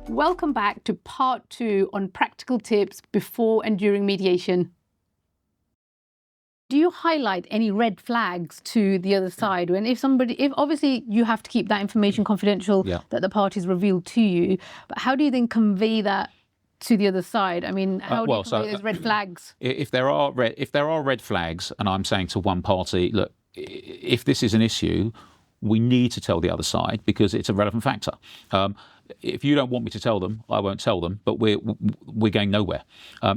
Welcome back to part 2 on practical tips before and during mediation. Do you highlight any red flags to the other side when if obviously you have to keep that information confidential that the parties revealed to you, but how do you then convey that to the other side? I mean, how do you convey those red flags? If there are red flags, and I'm saying to one party, look, if this is an issue, we need to tell the other side because it's a relevant factor. If you don't want me to tell them, I won't tell them, but we're going nowhere.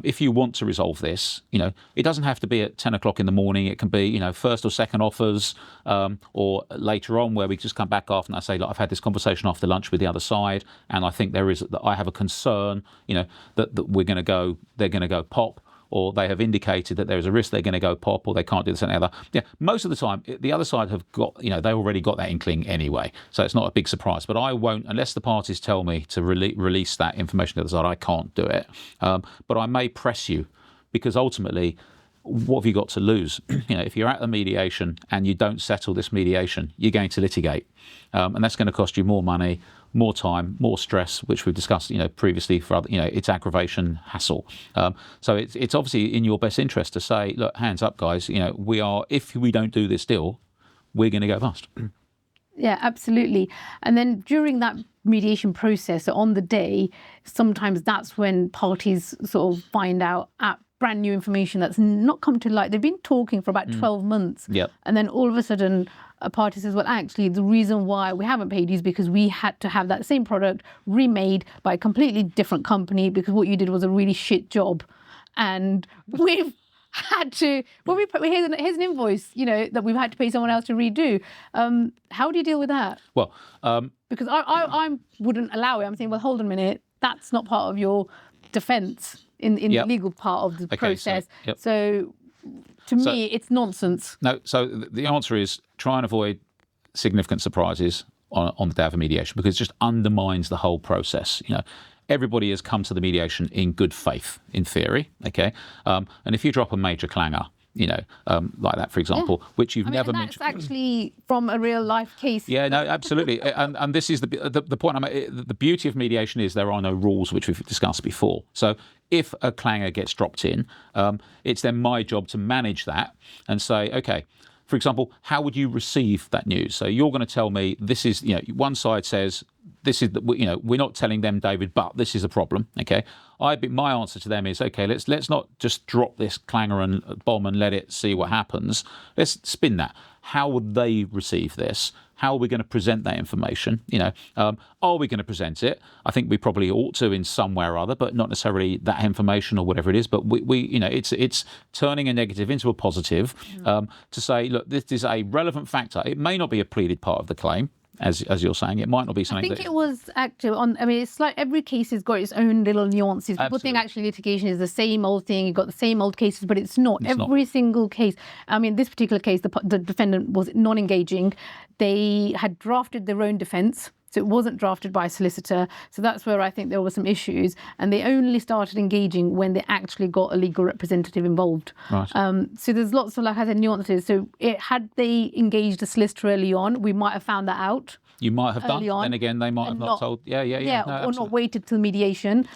If you want to resolve this, it doesn't have to be at 10 o'clock in the morning. It can be, first or second offers, or later on where we just come back after and I say, look, I've had this conversation after lunch with the other side, and I think I have a concern, that they're going to go pop, or they have indicated that there is a risk they're going to go pop, or they can't do this and the other. Yeah, most of the time, the other side have got, they already got that inkling anyway. So it's not a big surprise. But I won't, unless the parties tell me to release that information to the other side, I can't do it. But I may press you, because ultimately, what have you got to lose? If you're at the mediation and you don't settle this mediation, you're going to litigate. And that's going to cost you more money, more time, more stress, which we've discussed, previously for other, it's aggravation, hassle. So it's obviously in your best interest to say, look, hands up, guys. If we don't do this deal, we're going to go bust. Yeah, absolutely. And then during that mediation process, on the day, sometimes that's when parties sort of find out brand new information that's not come to light. They've been talking for about 12 months. Yep. And then all of a sudden, a party says, well, actually, the reason why we haven't paid you is because we had to have that same product remade by a completely different company because what you did was a really shit job. And we've had to, here's an invoice, that we've had to pay someone else to redo. How do you deal with that? Well, because I wouldn't allow it. I'm saying, well, hold on a minute. That's not part of your defence in the legal part of the process. So to me, it's nonsense. No, so the answer is try and avoid significant surprises on the day of a mediation, because it just undermines the whole process. Everybody has come to the mediation in good faith, in theory, okay? And if you drop a major clanger, like that, for example, which you've never mentioned. That's actually from a real life case. Yeah, no, absolutely. and this is the point I'm at. The beauty of mediation is there are no rules, which we've discussed before. So if a clanger gets dropped in, it's then my job to manage that and say, okay, for example, how would you receive that news? So you're going to tell me this is, one side says, this is, we're not telling them, David, but this is a problem, okay? My answer to them is, okay, let's not just drop this clanger and bomb and let it see what happens. Let's spin that. How would they receive this? How are we going to present that information? Are we going to present it? I think we probably ought to in some way or other, but not necessarily that information or whatever it is. But it's turning a negative into a positive, to say, look, this is a relevant factor. It may not be a pleaded part of the claim, as you're saying. It might not be something. I think it was actually it's like every case has got its own little nuances. People think actually litigation is the same old thing. You've got the same old cases, but it's not. Every single case. This particular case, the defendant was non-engaging. They had drafted their own defence. So it wasn't drafted by a solicitor. So that's where I think there were some issues. And they only started engaging when they actually got a legal representative involved. Right. So there's lots of, like I said, nuances. So had they engaged a solicitor early on, we might have found that out. You might have done. Then again, they might have not told. Yeah. No, or not waited till mediation.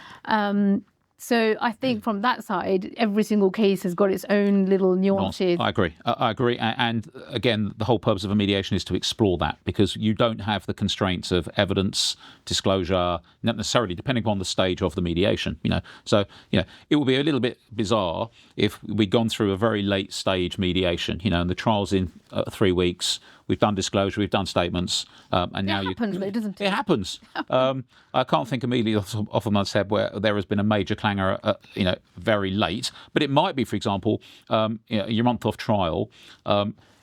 So I think from that side, every single case has got its own little nuances. I agree. And again, the whole purpose of a mediation is to explore that, because you don't have the constraints of evidence, disclosure, not necessarily, depending upon the stage of the mediation. So it would be a little bit bizarre if we'd gone through a very late stage mediation, and the trial's in 3 weeks. We've done disclosure, we've done statements, and now it happens, though, doesn't it? It happps. I can't think immediately off of my head where there has been a major clanger, very late. But it might be, for example, your month off trial.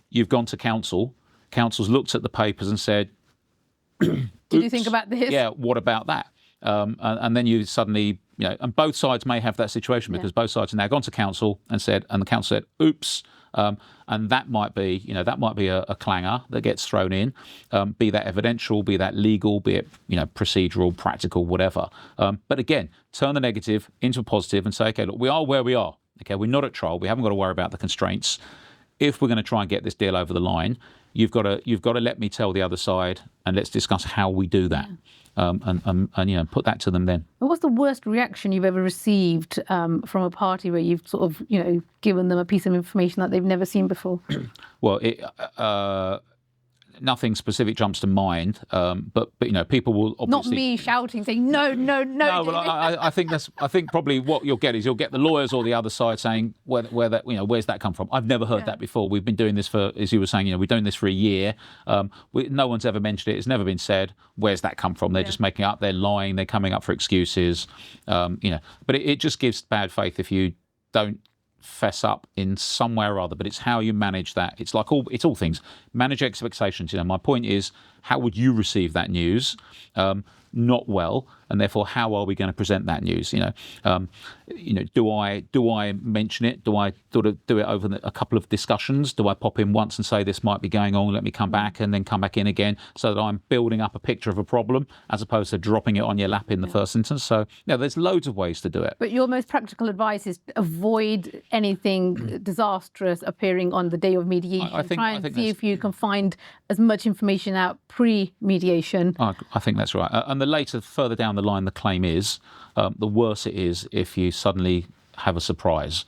You've gone to counsel. Counsel's looked at the papers and said, "Did you think about this? Yeah, what about that?" And then you suddenly, and both sides may have that situation because both sides have now gone to counsel and the counsel said, "Oops." And that might be, a clanger that gets thrown in, be that evidential, be that legal, be it, procedural, practical, whatever. But again, turn the negative into a positive and say, okay, look, we are where we are. Okay, we're not at trial. We haven't got to worry about the constraints. if we're going to try and get this deal over the line, you've got to let me tell the other side, and let's discuss how we do that. And put that to them then. What's the worst reaction you've ever received from a party where you've sort of, given them a piece of information that they've never seen before? Well, nothing specific jumps to mind, but people will obviously. Not me shouting, saying no. No, well, I think probably what you'll get the lawyers or the other side saying where's that come from? I've never heard that before. We've been doing this for, as you were saying, we're doing this for a year. No one's ever mentioned it. It's never been said. Where's that come from? They're just making up. They're lying. They're coming up for excuses. But it just gives bad faith if you don't fess up in some way or other. But it's how you manage that. It's all things. Manage expectations. My point is, how would you receive that news? Not well, and therefore, how are we going to present that news? Do I mention it? Do I sort of do it over a couple of discussions? Do I pop in once and say this might be going on? Let me come back, and then come back in again, so that I'm building up a picture of a problem as opposed to dropping it on your lap in the first instance. So there's loads of ways to do it. But your most practical advice is avoid anything disastrous appearing on the day of mediation. Try and see if you can find as much information out pre-mediation. I think that's right. And the further down the line the claim is, the worse it is if you suddenly have a surprise.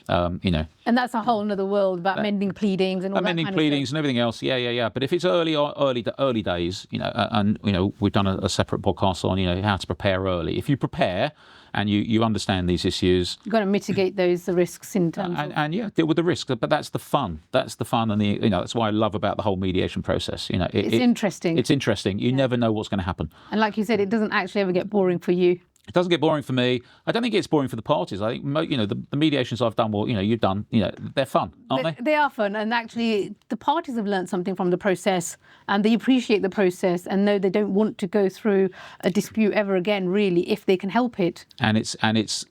And that's a whole other world about amending pleadings and all that kind of stuff. Amending pleadings and everything else. Yeah. But if it's early days, and we've done a separate podcast on how to prepare early. If you prepare and you understand these issues, you've got to mitigate the risks in terms of deal with the risk. But that's the fun. And that's what I love about the whole mediation process. It's interesting. It's interesting. You never know what's going to happen. And like you said, it doesn't actually ever get boring for you. It doesn't get boring for me. I don't think it gets boring for the parties. I think the mediations I've done, you've done, they're fun, aren't they? They are fun, and actually the parties have learned something from the process, and they appreciate the process, and know they don't want to go through a dispute ever again, really, if they can help it. And it's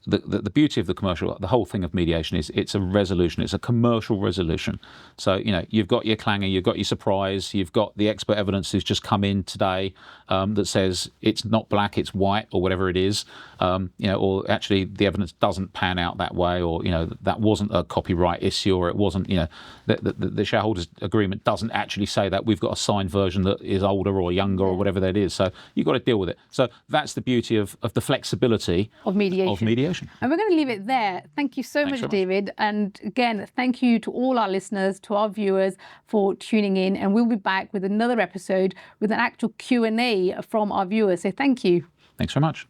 the beauty of the whole thing of mediation is it's a resolution. It's a commercial resolution. So you've got your clanger, you've got your surprise, you've got the expert evidence who's just come in today that says it's not black, it's white, or whatever it is. Or actually the evidence doesn't pan out that way, or that wasn't a copyright issue, or it wasn't, the shareholders agreement doesn't actually say that. We've got a signed version that is older or younger or whatever that is. So you've got to deal with it. So that's the beauty of the flexibility of mediation. And we're going to leave it there. Thank you so much, David. And again, thank you to all our listeners, to our viewers for tuning in. And we'll be back with another episode with an actual Q&A from our viewers. So thank you. Thanks very much.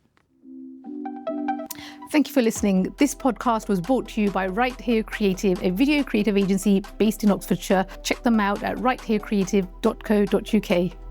Thank you for listening. This podcast was brought to you by Right Here Creative, a video creative agency based in Oxfordshire. Check them out at rightherecreative.co.uk.